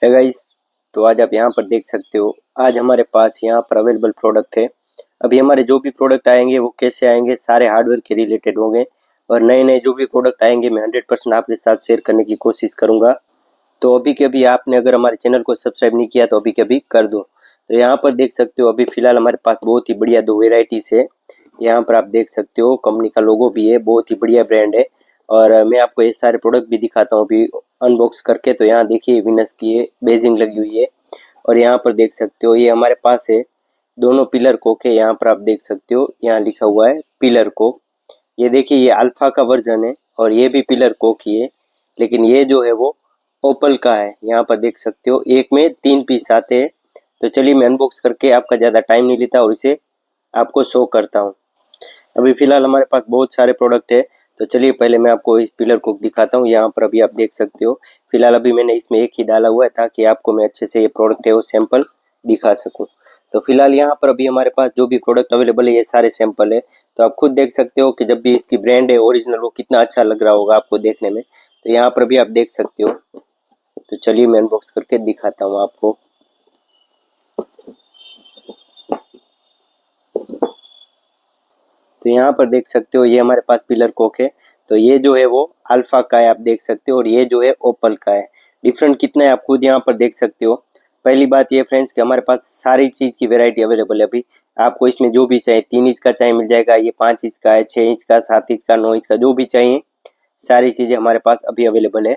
है गाइस। तो आज आप यहाँ पर देख सकते हो, आज हमारे पास यहाँ पर अवेलेबल प्रोडक्ट है। अभी हमारे जो भी प्रोडक्ट आएंगे वो कैसे आएंगे, सारे हार्डवेयर के रिलेटेड होंगे। और नए नए जो भी प्रोडक्ट आएंगे मैं 100% आपके साथ शेयर करने की कोशिश करूंगा। तो अभी के अभी आपने अगर हमारे चैनल को सब्सक्राइब नहीं किया तो अभी के अभी कर दो। तो यहाँ पर देख सकते हो, अभी फिलहाल हमारे पास बहुत ही बढ़िया दो वेराइटीज है। यहाँ पर आप देख सकते हो कंपनी का लोगो भी है, बहुत ही बढ़िया ब्रांड है। और मैं आपको ये सारे प्रोडक्ट भी दिखाता हूँ अभी अनबॉक्स करके। तो यहाँ देखिए विनस की ये बेजिंग लगी हुई है। और यहाँ पर देख सकते हो ये हमारे पास है दोनों पिलर कोक है। यहाँ पर आप देख सकते हो यहाँ लिखा हुआ है पिलर कोक। ये देखिए ये अल्फा का वर्जन है और ये भी पिलर कोक ही है, लेकिन ये जो है वो ओपल का है। यहाँ पर देख सकते हो एक में 3 पीस आते हैं। तो चलिए मैं अनबॉक्स करके आपका ज़्यादा टाइम नहीं लेता और इसे आपको शो करता हूँ। अभी फ़िलहाल हमारे पास बहुत सारे प्रोडक्ट है। तो चलिए पहले मैं आपको इस पिलर को दिखाता हूँ। यहाँ पर अभी आप देख सकते हो, फिलहाल अभी मैंने इसमें एक ही डाला हुआ है ताकि आपको मैं अच्छे से ये प्रोडक्ट है वो सैंपल दिखा सकूँ। तो फिलहाल यहाँ पर अभी हमारे पास जो भी प्रोडक्ट अवेलेबल है ये सारे सैंपल है। तो आप खुद देख सकते हो कि जब भी इसकी ब्रांड है ओरिजिनल वो कितना अच्छा लग रहा होगा आपको देखने में। तो यहाँ पर भी आप देख सकते हो। तो चलिए मैं अनबॉक्स करके दिखाता हूँ आपको। तो यहाँ पर देख सकते हो ये हमारे पास पिलर कोक है। तो ये जो है वो अल्फा का है, आप देख सकते हो, और ये जो है ओपल का है। डिफरेंट कितना है आप खुद यहाँ पर देख सकते हो। पहली बात ये फ्रेंड्स कि हमारे पास सारी चीज़ की वैरायटी अवेलेबल है। अभी आपको इसमें जो भी चाहिए, 3 इंच का चाहिए मिल जाएगा, ये 5 इंच का है, 6 इंच का, 7 इंच का, 9 इंच का, जो भी चाहिए सारी चीज़ें हमारे पास अभी अवेलेबल है।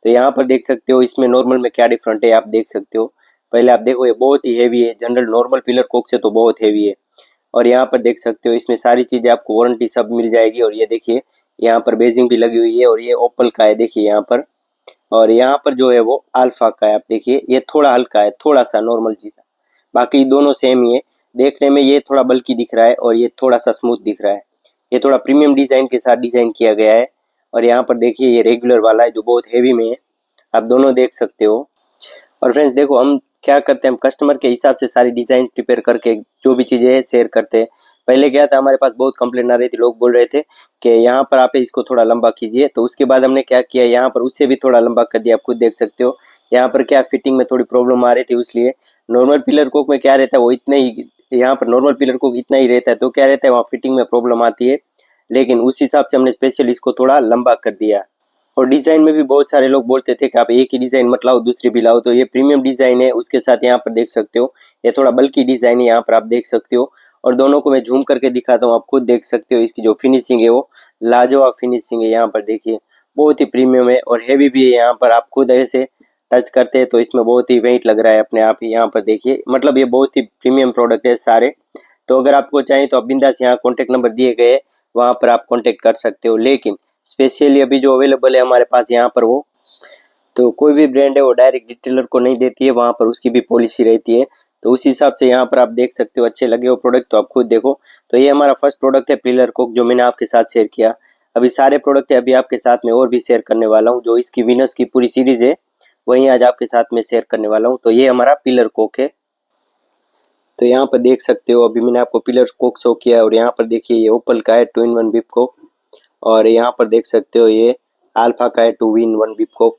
तो यहाँ पर देख सकते हो इसमें नॉर्मल में क्या डिफरेंट है आप देख सकते हो। पहले आप देखो ये बहुत ही हैवी है, जनरल नॉर्मल पिलर कोक से तो बहुत हैवी है। और यहाँ पर देख सकते हो इसमें सारी चीज़ें आपको वारंटी सब मिल जाएगी। और ये देखिए यहाँ पर बेजिंग भी लगी हुई है और ये ओपल का है देखिए यहाँ पर। और यहाँ पर जो है वो अल्फा का है, आप देखिए ये थोड़ा हल्का है, थोड़ा सा नॉर्मल चीज़ है, बाकी दोनों सेम ही है। देखने में ये थोड़ा बल्कि दिख रहा है और ये थोड़ा सा स्मूथ दिख रहा है। ये थोड़ा प्रीमियम डिज़ाइन के साथ डिज़ाइन किया गया है। और यहाँ पर देखिए ये रेगुलर वाला है जो बहुत हैवी में है, आप दोनों देख सकते हो। और फ्रेंड्स देखो हम क्या करते हैं, हम कस्टमर के हिसाब से सारी डिज़ाइन प्रिपेयर करके जो भी चीज़ें हैं शेयर करते हैं। पहले क्या था, हमारे पास बहुत कंप्लेंट आ रही थी, लोग बोल रहे थे कि यहाँ पर आप इसको थोड़ा लंबा कीजिए। तो उसके बाद हमने क्या किया, यहाँ पर उससे भी थोड़ा लंबा कर दिया, आप खुद देख सकते हो। यहाँ पर क्या फिटिंग में थोड़ी प्रॉब्लम आ रही थी, इसलिए नॉर्मल पिलर कोक में क्या रहता है वो इतने ही, यहाँ पर नॉर्मल पिलर कोक इतना ही रहता है, तो क्या रहता है वहाँ फिटिंग में प्रॉब्लम आती है। लेकिन उस हिसाब से हमने स्पेशल इसको थोड़ा लंबा कर दिया। और डिज़ाइन में भी बहुत सारे लोग बोलते थे कि आप एक ही डिज़ाइन मत लाओ दूसरी भी लाओ। तो ये प्रीमियम डिज़ाइन है, उसके साथ यहाँ पर देख सकते हो ये थोड़ा बल्कि डिज़ाइन है, यहाँ पर आप देख सकते हो। और दोनों को मैं झूम करके दिखाता हूँ, आप खुद देख सकते हो इसकी जो फिनिशिंग है वो लाजवाब फिनिशिंग है। यहाँ पर देखिए बहुत ही प्रीमियम है और हैवी भी है। यहाँ पर आप खुद ऐसे टच करते हैं तो इसमें बहुत ही वेट लग रहा है अपने आप ही। यहाँ पर देखिए मतलब ये बहुत ही प्रीमियम प्रोडक्ट है सारे। तो अगर आपको चाहिए तो आप बिंदास यहाँ कॉन्टैक्ट नंबर दिए गए वहाँ पर आप कॉन्टैक्ट कर सकते हो। लेकिन स्पेशली अभी जो अवेलेबल है हमारे पास यहाँ पर वो, तो कोई भी ब्रांड है वो डायरेक्ट रिटेलर को नहीं देती है, वहाँ पर उसकी भी पॉलिसी रहती है। तो उस हिसाब से यहाँ पर आप देख सकते हो, अच्छे लगे हो प्रोडक्ट तो आप खुद देखो। तो ये हमारा फर्स्ट प्रोडक्ट है पिलर कोक जो मैंने आपके साथ शेयर किया। अभी सारे प्रोडक्ट है अभी आपके साथ में और भी शेयर करने वाला हूँ, जो इसकी विनस की पूरी सीरीज है वहीं आज आपके साथ में शेयर करने वाला हूँ। तो ये हमारा पिलर कोक है। तो यहाँ पर देख सकते हो अभी मैंने आपको पिलर कोक शो किया है। और यहाँ पर देखिए ये ओपल का है 2 in 1 बिप कोक। और यहाँ पर देख सकते हो ये अल्फा का है 2 in 1 बिप कोक।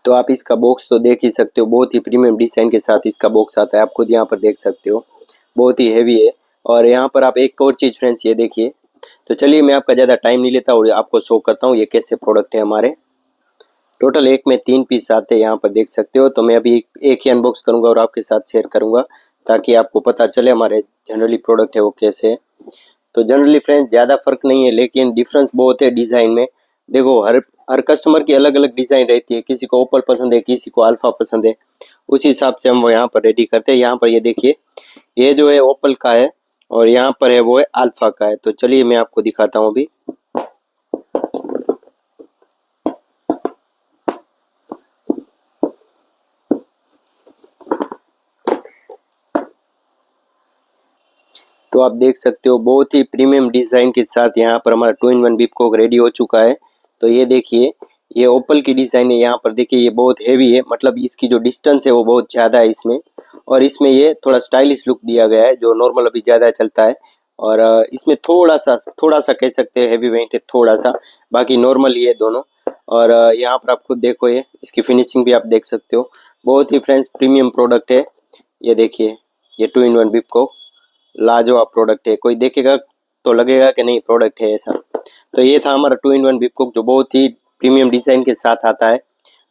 तो आप इसका बॉक्स तो देख ही सकते हो, बहुत ही प्रीमियम डिज़ाइन के साथ इसका बॉक्स आता है, आप खुद यहाँ पर देख सकते हो, बहुत ही हैवी है। और यहाँ पर आप एक और चीज़ फ्रेंड्स ये देखिए। तो चलिए मैं आपका ज़्यादा टाइम नहीं लेता और आपको शो करता हूँ ये कैसे प्रोडक्ट है हमारे। टोटल एक में 3 पीस आते हैं, यहाँ पर देख सकते हो। तो मैं अभी एक ही अनबॉक्स करूँगा और आपके साथ शेयर करूँगा ताकि आपको पता चले हमारे जनरली प्रोडक्ट है वो कैसे है। तो जनरली फ्रेंड्स ज़्यादा फर्क नहीं है, लेकिन डिफरेंस बहुत है डिज़ाइन में। देखो हर हर कस्टमर की अलग अलग डिज़ाइन रहती है, किसी को ओपल पसंद है, किसी को अल्फ़ा पसंद है, उस हिसाब से हम वो यहाँ पर रेडी करते हैं। यहाँ पर ये देखिए ये जो है ओपल का है और यहाँ पर है वो है अल्फ़ा का है। तो चलिए मैं आपको दिखाता हूँ अभी। तो आप देख सकते हो बहुत ही प्रीमियम डिज़ाइन के साथ यहाँ पर हमारा 2 in 1 बिप कोक रेडी हो चुका है। तो ये देखिए ये ओपल की डिज़ाइन है, यहाँ पर देखिए ये बहुत हेवी है, मतलब इसकी जो डिस्टेंस है वो बहुत ज़्यादा है इसमें। और इसमें ये थोड़ा स्टाइलिश लुक दिया गया है जो नॉर्मल अभी ज़्यादा चलता है। और इसमें थोड़ा सा कह सकते हैं हैवी वेट है थोड़ा सा, बाकी नॉर्मल ही है दोनों। और यहाँ पर आप खुद देखो ये इसकी फिनिशिंग भी आप देख सकते हो। बहुत ही फ्रेंड्स प्रीमियम प्रोडक्ट है। ये देखिए, ये 2 in 1 विपको लाजवाब प्रोडक्ट है। कोई देखेगा तो लगेगा कि नहीं प्रोडक्ट है ऐसा। तो ये था हमारा 2 in 1 विपको जो बहुत ही प्रीमियम डिज़ाइन के साथ आता है।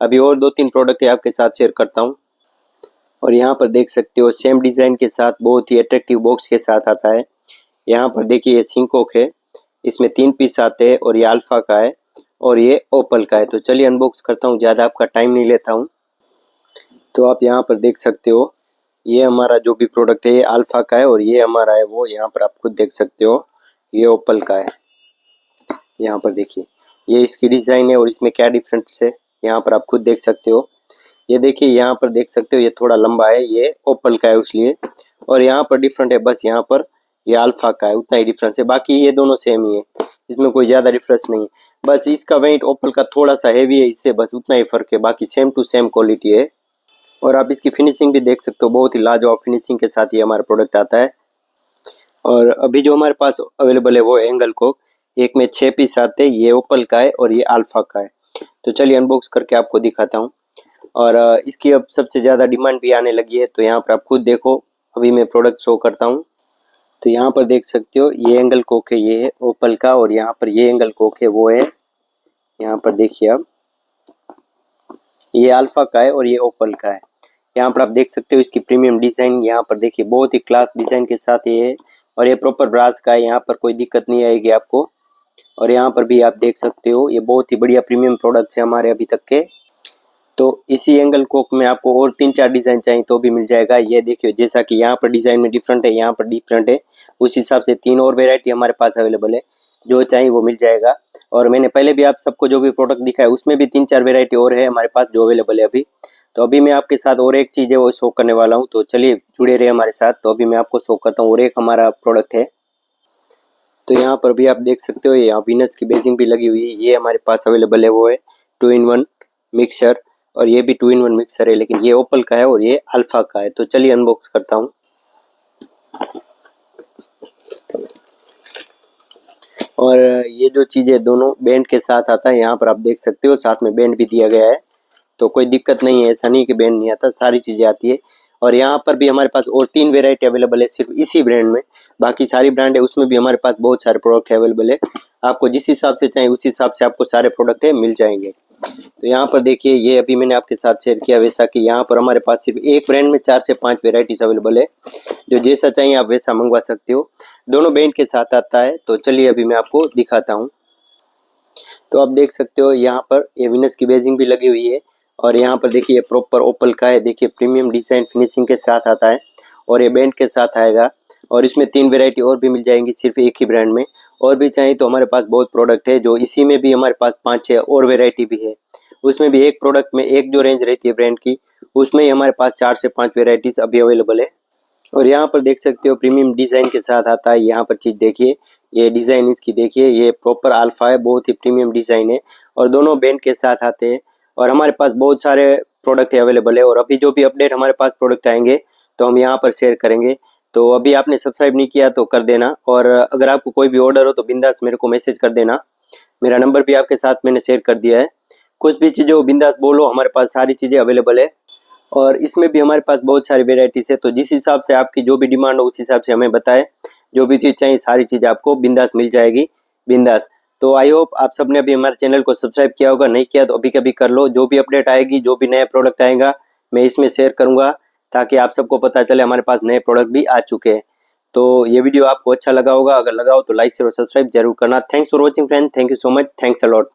अभी और 2-3 प्रोडक्ट है आपके साथ शेयर करता हूँ। और यहाँ पर देख सकते हो सेम डिज़ाइन के साथ बहुत ही अट्रैक्टिव बॉक्स के साथ आता है। यहाँ पर देखिए ये सिंकोक है, इसमें 3 पीस आते हैं और ये अल्फ़ा का है और ये ओपल का है। तो चलिए अनबॉक्स करता हूँ, ज़्यादा आपका टाइम नहीं लेता हूँ। तो आप यहाँ पर देख सकते हो ये हमारा जो भी प्रोडक्ट है ये अल्फ़ा का है और ये हमारा है वो यहाँ पर आप खुद देख सकते हो ये ओपल का है। यहाँ पर देखिए ये इसकी डिज़ाइन है और इसमें क्या डिफरेंस है यहाँ पर आप खुद देख सकते हो। ये देखिए यहाँ पर देख सकते हो ये थोड़ा लंबा है, ये ओपल का है इसलिए, और यहाँ पर डिफरेंट है बस यहाँ पर ये अल्फ़ा का है, उतना ही डिफरेंस है। बाकी ये दोनों सेम ही है, इसमें कोई ज़्यादा डिफरेंस नहीं है। बस इसका वेट ओपल का थोड़ा सा हैवी है, इससे बस उतना ही फ़र्क है, बाकी सेम टू सेम क्वालिटी है। और आप इसकी फिनिशिंग भी देख सकते हो, बहुत ही लाजवाब फिनिशिंग के साथ ये हमारा प्रोडक्ट आता है। और अभी जो हमारे पास अवेलेबल है वो एंगल को, एक में 6 पीस आते हैं, ये ओपल का है और ये अल्फ़ा का है। तो चलिए अनबॉक्स करके आपको दिखाता हूँ। और इसकी अब सबसे ज़्यादा डिमांड भी आने लगी है, तो यहाँ पर आप खुद देखो। अभी मैं प्रोडक्ट शो करता हूँ। तो यहाँ पर देख सकते हो ये एंगल कोक है, ये है ओपल का, और यहाँ पर ये एंगल कोक है वो है, यहाँ पर देखिए अब ये अल्फ़ा का है और ये ओपल का है। यहाँ पर आप देख सकते हो इसकी प्रीमियम डिज़ाइन, यहाँ पर देखिए बहुत ही क्लास डिज़ाइन के साथ ये है और ये प्रॉपर ब्रास का है, यहाँ पर कोई दिक्कत नहीं आएगी आपको। और यहाँ पर भी आप देख सकते हो ये बहुत ही बढ़िया प्रीमियम प्रोडक्ट्स है हमारे अभी तक के। तो इसी एंगल कोक में आपको और 3-4 डिज़ाइन चाहिए तो भी मिल जाएगा। ये देखिए जैसा कि यहाँ पर डिज़ाइन में डिफरेंट है, यहाँ पर डिफरेंट है, उस हिसाब से 3 और वेराइटी हमारे पास अवेलेबल है, जो चाहिए वो मिल जाएगा। और मैंने पहले भी आप सबको जो भी प्रोडक्ट दिखाया उसमें भी 3-4 वेराइटी और है हमारे पास जो अवेलेबल है अभी। तो अभी मैं आपके साथ और एक चीज़ है वो शो करने वाला हूँ, तो चलिए जुड़े रहे हमारे साथ। तो अभी मैं आपको शो करता हूँ और एक हमारा प्रोडक्ट है। तो यहाँ पर भी आप देख सकते हो यहाँ वीनस की बेजिंग भी लगी हुई है, ये हमारे पास अवेलेबल है वो है 2 in 1 मिक्सचर, और ये भी 2 in 1 मिक्सर है, लेकिन ये ओपल का है और ये अल्फ़ा का है। तो चलिए अनबॉक्स करता हूँ। और ये जो चीज़ें दोनों बैंड के साथ आता है, यहाँ पर आप देख सकते हो साथ में बैंड भी दिया गया है, तो कोई दिक्कत नहीं है, ऐसा नहीं कि बैंड नहीं आता, सारी चीज़ें आती है। और यहाँ पर भी हमारे पास और 3 वेराइटी अवेलेबल है सिर्फ इसी ब्रांड में, बाकी सारी ब्रांड है उसमें भी हमारे पास बहुत सारे प्रोडक्ट अवेलेबल है। आपको जिस हिसाब से चाहिए उस हिसाब से आपको सारे प्रोडक्ट है मिल जाएंगे। तो यहाँ पर देखिए ये अभी मैंने आपके साथ शेयर किया वैसा कि यहाँ पर हमारे पास सिर्फ एक ब्रांड में 4 से 5 वेराइटीज़ अवेलेबल है, जो जैसा चाहिए आप वैसा मंगवा सकते हो। दोनों बैंड के साथ आता है। तो चलिए अभी मैं आपको दिखाता हूँ। तो आप देख सकते हो यहाँ पर ये विनस की बेजिंग भी लगी हुई है, और यहाँ पर देखिए प्रॉपर ओपल का है, देखिए प्रीमियम डिज़ाइन फिनिशिंग के साथ आता है और ये बैंड के साथ आएगा। और इसमें 3 वेराइटी और भी मिल जाएंगी सिर्फ एक ही ब्रांड में। और भी चाहिए तो हमारे पास बहुत प्रोडक्ट है, जो इसी में भी हमारे पास 5-6 और वेराइटी भी है। उसमें भी एक प्रोडक्ट में एक जो रेंज रहती है ब्रांड की, उसमें ही हमारे पास 4 से 5 वेराइटीज़ अभी अवेलेबल है। और यहाँ पर देख सकते हो प्रीमियम डिज़ाइन के साथ आता है। यहाँ पर चीज़ देखिए, ये डिज़ाइन इसकी देखिए, ये प्रॉपर अल्फ़ा है, बहुत ही प्रीमियम डिज़ाइन है और दोनों बैंड के साथ आते हैं। और हमारे पास बहुत सारे प्रोडक्ट अवेलेबल है, और अभी जो भी अपडेट हमारे पास प्रोडक्ट आएंगे तो हम यहाँ पर शेयर करेंगे। तो अभी आपने सब्सक्राइब नहीं किया तो कर देना, और अगर आपको कोई भी ऑर्डर हो तो बिंदास मेरे को मैसेज कर देना। मेरा नंबर भी आपके साथ मैंने शेयर कर दिया है। कुछ भी चीज़ें हो बिंदास बोलो, हमारे पास सारी चीज़ें अवेलेबल है। और इसमें भी हमारे पास बहुत सारी वेराइटीज़ है, तो जिस हिसाब से आपकी जो भी डिमांड हो उस हिसाब से हमें बताएं। जो भी चीज़ चाहिए सारी चीज़ आपको बिंदास मिल जाएगी, बिंदास। तो आई होप आप सबने अभी हमारे चैनल को सब्सक्राइब किया होगा, नहीं किया तो अभी कभी कर लो। जो भी अपडेट आएगी, जो भी नया प्रोडक्ट आएगा मैं इसमें शेयर करूँगा, ताकि आप सबको पता चले हमारे पास नए प्रोडक्ट भी आ चुके हैं। तो ये वीडियो आपको अच्छा लगा होगा, अगर लगा हो तो लाइक शेयर और सब्सक्राइब जरूर करना। Thanks for watching friend, thank you so much, thanks a lot.